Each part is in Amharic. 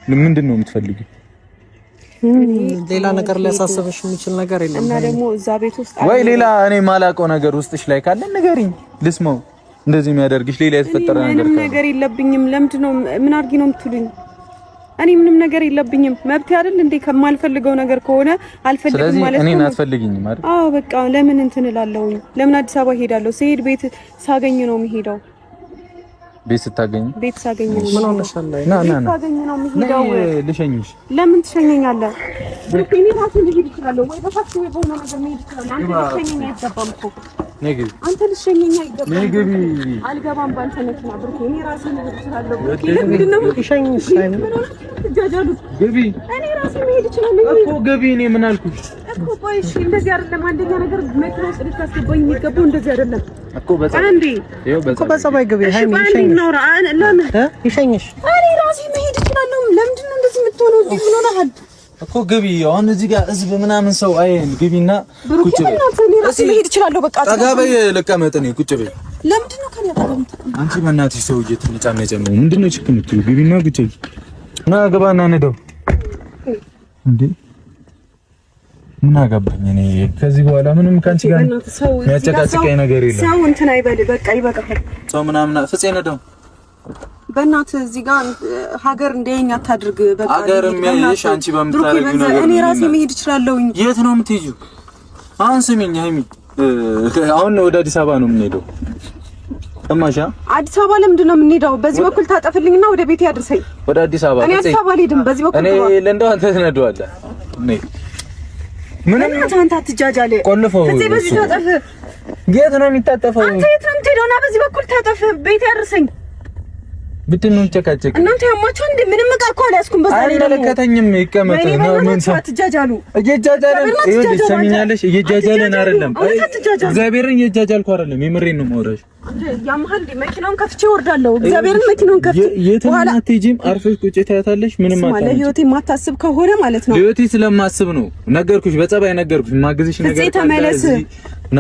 ምንድነው የምትፈልጊው? ሌላ ነገር ሊያሳስብሽ የሚችል ነገር የለም እና ደግሞ እዛ ቤት ውስጥ ወይ ሌላ እኔ ማላውቀው ነገር ውስጥሽ ላይ ካለ ንገሪኝ፣ ልስማው። እንደዚህ የሚያደርግሽ ሌላ የተፈጠረ ነገር ካለ? ምንም ነገር የለብኝም። ለምንድነው ምን አድርጊ ነው የምትሉኝ? እኔ ምንም ነገር የለብኝም። መብት አይደል እንዴ? ከማልፈልገው ነገር ከሆነ አልፈልግም ማለት ነው። ስለዚህ እኔን አትፈልጊኝም አይደል? አዎ በቃ ለምን እንትን እላለሁ? ለምን አዲስ አበባ ሄዳለሁ? ስሄድ ቤት ሳገኝ ነው የምሄደው። ቤት ስታገኝ? ቤት ሳገኝ ነው። ምን ሆነሻል? ና ሳገኝ ነው የምሄደው። ልሸኝሽ። ለምን ትሸኘኛለህ? እኔ ራሴ ልሄድ እችላለሁ ወይ በታክሲ ወይ በሆነ ነገር ልሄድ እችላለሁ። አንተ ልሸኘኝ አይገባም እኮ። ነግቢ። አንተ ልሸኘኝ አይገባም። ነግቢ። አልገባም ባንተ መኪና ብሩክ። እኔ ራሴ ልሄድ እችላለሁ። ለምንድን ነው ልሸኝሽ? ትጃጃሉ? ግቢ። እኔ ራሴ መሄድ እችላለሁ እኮ ግቢ። እኔ ምን አልኩሽ እኮ? ቆይ እሺ፣ እንደዚህ አይደለም። አንደኛ ነገር መኪና ውስጥ ልታስገባኝ የሚገባው እንደዚህ አይደለም እኮ። በጸባይ አንዴ በጸባይ ግቢ። ሃይሚ ይሸኝሽ። ይሸኝሽ። እኔ ራሴ መሄድ እችላለሁ። ለምንድን ነው እንደዚህ የምትሆነው? እዚህ ምን ሆነሃል እኮ? ግቢ። አሁን እዚህ ጋር ህዝብ ምናምን ሰው አይን ግቢና ቁጭ በይ። እኔ ራሴ መሄድ እችላለሁ። በቃ ጠጋ በይ። ልቀመጥ። እኔ ቁጭ በይ። ለምንድን ነው ከኔ አጠገብ? አንቺ በእናትሽ ሰው እየተነጫነጨ ነው። ምንድን ነው ችግር የምትይው? ግቢና ቁጭ በይ። ና ገባና እንደው እንዴ ምን አገባኝ እኔ ከዚህ በኋላ ምንም ካንቺ ጋር የሚያጨቃጭቀኝ ነገር የለም። ሰው እንትን አይበል። በቃ ይበቃል። ሰው ምናምን ፍፄ ነደው በእናትህ እዚህ ጋር ሀገር እንደኛ አታድርግ። በቃ ሀገር የሚያይሽ አንቺ በምታረጊው ነገር እኔ ራሴ መሄድ እችላለሁ። የት ነው የምትሄጂው? አሁን ስሚኝ ሃይሚ፣ አሁን ወደ አዲስ አበባ ነው የምንሄደው። እማሻ አዲስ አበባ ለምንድን ነው የምንሄደው? በዚህ በኩል ታጠፍልኝና ወደ ቤት ያድርሰኝ። ወደ አዲስ አበባ እኔ አዲስ አበባ አልሄድም። በዚህ በኩል እኔ ለእንደው አንተ ትነደዋለህ። ምንም አንተ አትጃጃለ። ቆልፈው በዚህ ታጠፍ። የት ነው የሚታጠፈው? አንተ የት ነው የምትሄደው? እና በዚህ በኩል ታጠፍ፣ ቤት ያድርሰኝ። ብትነው ጨቃጨቅ እናንተ ያማችሁ እንዴ? ምንም ዕቃ እኮ አልያዝኩም። በዛ ላይ አይመለከተኝም። ይቀመጥ ነው። ምን አትጃጃሉ? እየጃጃለን ይኸውልሽ፣ ሰሚኛለሽ? እየጃጃለን አይደለም። እግዚአብሔርን እየጃጃልኩ አይደለም። የምሬን ነው የማወራሽ። ያማል እንዴ? መኪናውን ከፍቼ ወርዳለሁ። እግዚአብሔርን መኪናውን ከፍቼ በኋላ አትሄጂም። አርፈሽ ቁጭ ታያታለሽ። ምንም አታውቂም። ለህይወቴ የማታስብ ከሆነ ማለት ነው። ለህይወቴ ስለማስብ ነው ነገርኩሽ። በጸባይ ነገርኩሽ። ማግዝሽ ነገር ካለ ተመለስ።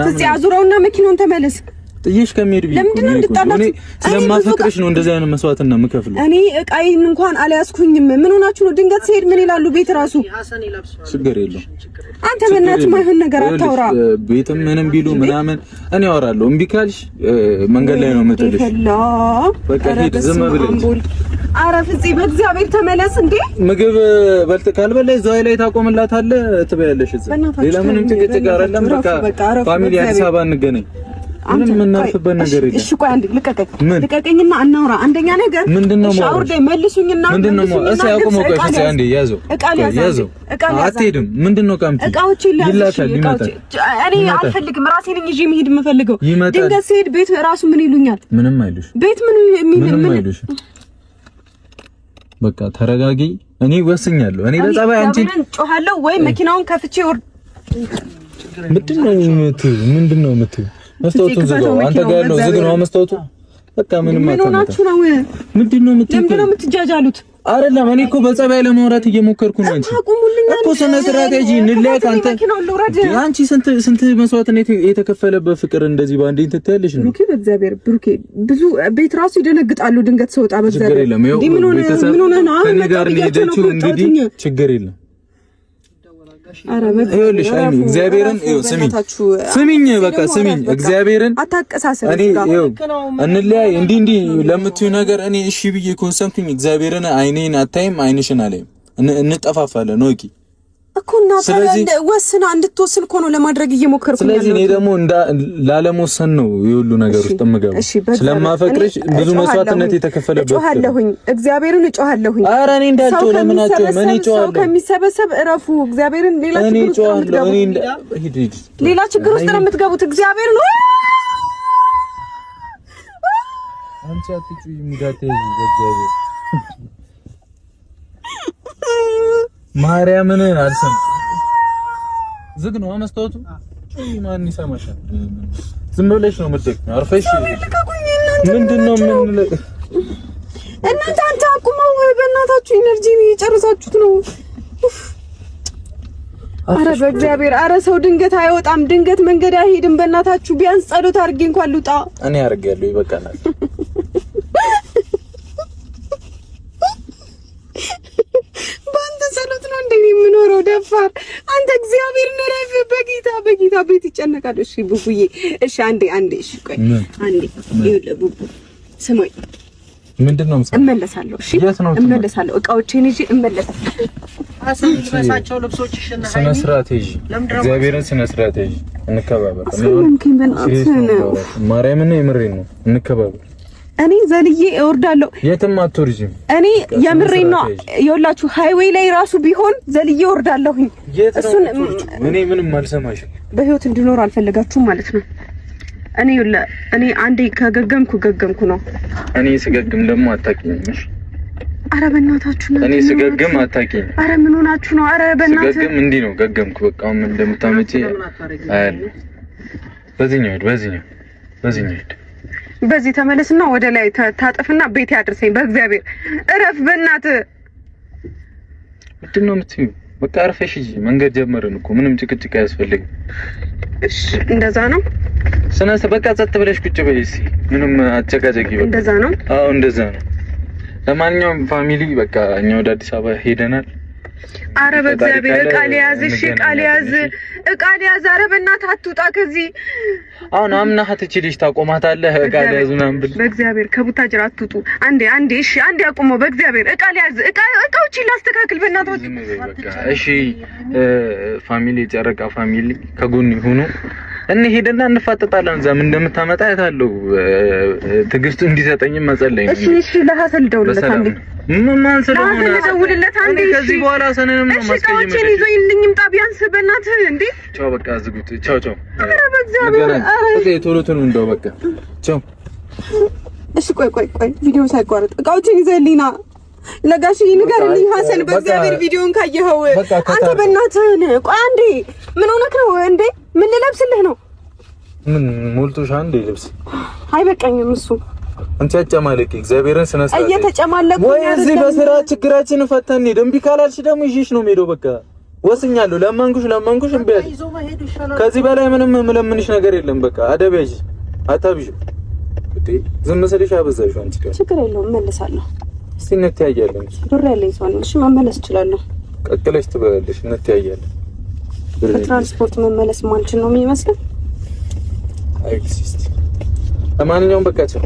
ፍፄ አዙረውና መኪናውን ተመለስ። ጥይሽ ከመሄድ ቢሆን ለምንድነው እንድጣላችሁ? ስለማፈቅርሽ ነው እንደዚህ አይነት መስዋዕትና የምከፍለው። እኔ እቃዬን እንኳን አልያዝኩኝም። ምን ሆናችሁ ነው? ድንገት ሲሄድ ምን ይላሉ? ቤት ራሱ ችግር የለውም። አንተ በእናትህ ማይሆን ነገር አታውራ። ቤትም ምንም ቢሉ ምናምን እኔ አወራለሁ። እምቢ ካልሽ መንገድ ላይ ነው የምጥልሽ። በቃ ሂድ፣ ዝም ብለሽ። ኧረ ፍፄ በእግዚአብሔር ተመለስ። እንዴ ምግብ በልጥ ካልበላ እዛው ላይ ታቆምላታለህ፣ ትበያለሽ። እዛ ሌላ ምንም ጭቅጭቅ አይደለም። በቃ ፋሚሊ አዲስ አበባ እንገናኝ። ምንም የምናርፍበት ነገር የለም። እሺ ቆይ አንዴ ልቀቀኝና እናውራ። አንደኛ ነገር ምንድነው? ሻወር ላይ መልሱኝና ምንድነው? እሺ አቁመው። ቆይ ፍፄ አንዴ ያዘው። ያዘው። አትሄድም። ምንድነው? ቃምቲ ይላካል። ይመጣል። እኔ አልፈልግም። ራሴ ነኝ ይዤ መሄድ የምፈልገው። ድንገት ስሄድ ቤት ራሱ ምን ይሉኛል? ምንም አይሉሽ። ቤት ምን አይሉሽ። በቃ ተረጋጊ። እኔ ወስኛለሁ። እኔ በጸባይ አንቺ ጮሃለሁ ወይ መኪናውን ከፍቼ ወር ምንድነው የምትይው? መስታወቱን ዝጋው። አንተ ጋር ያለው ዝግ ነው መስታወቱ። በቃ ምንም አታውቁም። ምንድነው የምትጃጃሉት? አይደለም እኔ እኮ በጸባይ ለማውራት እየሞከርኩ ነው። አንቺ እኮ ስነ ስርዓት ያጂ እንለያት። አንቺ ስንት መስዋዕትነት የተከፈለበት ፍቅር እንደዚህ ባንዴ ትተያለሽ ነው። ብሩኬ በእግዚአብሔር ብሩኬ፣ ብዙ ቤት ራሱ ይደነግጣሉ ድንገት ሰውጣ። በእግዚአብሔር ምን ሆነ ነው ከኔ ጋር ሄደችው? እንግዲህ ችግር የለም። ይኸውልሽ ሃይሚ እግዚአብሔርን ስሚኝ፣ በቃ ስሚኝ፣ እግዚአብሔርን አታቀሳሰብ። እኔ እንለያይ እንዲህ ለምትዩ ነገር እኔ እሺ ብዬ ኮንሰምኩኝ። እግዚአብሔርን አይኔን አታይም፣ አይንሽን አላይም። እንጠፋፋለን ነው እኮ እና ታዲያ ወስና እንድትወስን እኮ ነው ለማድረግ እየሞከርኩኝ። ስለዚህ እኔ ደግሞ ላለመወሰን ነው የሁሉ ነገር ውስጥ የምገባው። ስለማፈቅርሽ ብዙ መስዋዕትነት የተከፈለበት እጮሃለሁኝ፣ እግዚአብሔርን እጮሃለሁኝ። ኧረ እኔ እንዳልጮህ ለምን አጮህ? ምን እጮሃለሁ? ከሚሰበሰብ እረፉ። እግዚአብሔርን ሌላ ችግር ውስጥ ነው የምትገቡት። እግዚአብሔርን አንቺ አትጩይ፣ ሙዳቴ ይዘጋጅ። ማርያምን አልሰም ዝግ ነው መስታወቱ። ማን ይሰማሻል? ዝም ብለሽ ነው የምትደቅሚው። አርፈሽ ምንድነው? ምን እናንተ አንተ አቁመው በእናታችሁ ኢነርጂ እየጨረሳችሁት ነው። አረ በእግዚአብሔር፣ አረ ሰው ድንገት አይወጣም፣ ድንገት መንገድ አይሄድም። በእናታችሁ ቢያንስ ጸሎት አድርጌ እንኳን ልውጣ። እኔ አድርጌያለሁ፣ ይበቃናል። ደፋር አንተ እግዚአብሔር ነረፍ በጌታ ቤት ይጨነቃል። እሺ ቡቡዬ እሺ አንዴ እሺ ቆይ አንዴ ይኸውልህ ቡቡ ስማኝ ምንድነው እመለሳለሁ። እሺ እመለሳለሁ። እቃዎቼን ይዤ እመለሳለሁ። አሰን ልበሳቸው ልብሶችሽና ስነ ስርዓት ይዤ እግዚአብሔርን ስነ ስርዓት ይዤ እንከባበር። ማርያምን የምሬን ነው እንከባበር። እኔ ዘልዬ እወርዳለሁ። የትም አትወርጂም። እኔ የምሬን ነው። ይኸውላችሁ ሃይዌይ ላይ ራሱ ቢሆን ዘልዬ እወርዳለሁኝ። እሱን እኔ ምንም አልሰማሽም። በህይወት እንድኖር አልፈለጋችሁም ማለት ነው። እኔ አንዴ ከገገምኩ ነው። እኔ ስገግም ደግሞ አታውቂኝም። አረ በእናታችሁ ነው። እኔ ስገግም አታውቂኝም። አረ ምን ሆናችሁ ነው? አረ በእናታችሁ ስገግም እንዲህ ነው ገገምኩ። በቃ ምን እንደምታመጪ አይደል? በዚህኛው ሂድ። በዚህ ተመለስና ወደ ላይ ታጠፍና ቤት ያድርሰኝ። በእግዚአብሔር እረፍ በእናትህ። ምንድን ነው የምትይው? በቃ አርፈሽ ሂጂ። መንገድ ጀመርን እኮ ምንም ጭቅጭቅ አያስፈልግም። እሺ እንደዛ ነው። በቃ ጸጥ ብለሽ ቁጭ በይ እስኪ። ምንም አጨቃጨቂ። በቃ እንደዛ ነው። አዎ እንደዛ ነው። ለማንኛውም ፋሚሊ በቃ እኛ ወደ አዲስ አበባ ሄደናል። አረ በእግዚአብሔር እቃ ሊያዝ። እሺ እቃ ሊያዝ። አረ በእናትህ አትውጣ ከዚህ። አሁን አምናሃት እቺ ልጅ ታቆማታለህ። እቃ ሊያዝ ምናምን ብል በእግዚአብሔር ከቡታጅራ አትውጡ። አንዴ እሺ አንዴ አቁመው። በእግዚአብሔር እቃ ሊያዝ። እቃዎችን ላስተካክል በእናትህ። በቃ እሺ ፋሚሊ፣ ጨረቃ ፋሚሊ ከጎን ይሁኑ። እንሄድና እንፋጠጣለን። እዛም እንደምታመጣ አይታለሁ። ትግስቱ እንዲሰጠኝም መጸለይ ነው። እሺ ለሐሰል ደውልለት አንዴ። ማን ስለሆነ ደውልለት አንዴ። ከዚህ በኋላ ሰነንም ነው ማስቀየም። እሺ ይዞኝልኝ ምጣ ቢያንስ በእናትህ እንዴ። ቻው በቃ ዝጉት። ቻው። አረ በእግዚአብሔር ቶሎ እንደው በቃ ቻው። እሺ ቆይ ቪዲዮ ሳይቋረጥ እቃዎችን ይዘህልኝ ና። ለጋሽ ንገርልኝ ሐሰን በእግዚአብሔር ቪዲዮን ካየኸው አንተ በእናትህ ቆይ አንዴ። ምን ሆነክ ነው እንዴ? ምን ልለብስልህ ነው? ምን ሞልቶሽ አንዴ ልብስ አይበቃኝም። እሱ አንቺ አጨማለቂ እግዚአብሔርን ስነ ስርዓት እየተጨማለቁ ወይ እዚህ በስራ ችግራችን ፈተን ደምቢ ካላልሽ ደግሞ ይዤሽ ነው የምሄደው። በቃ ወስኛለሁ። ለማንኩሽ እምቢ አለ። ከዚህ በላይ ምንም ምለምንሽ ነገር የለም። በቃ አደበሽ አታብሽ እንዴ። ዝም መስለሽ አበዛሽው አንቺ። ችግር የለውም እመለሳለሁ። እስቲ እንተያያለን። ብር ያለኝ ሰው ነው። እሺ መመለስ እችላለሁ። ቀቅለሽ ትበላለሽ። እንተያያለን። በትራንስፖርት መመለስ ማንችል ነው የሚመስለው። አይ ሲስቲ ለማንኛውም በቃ ቻው።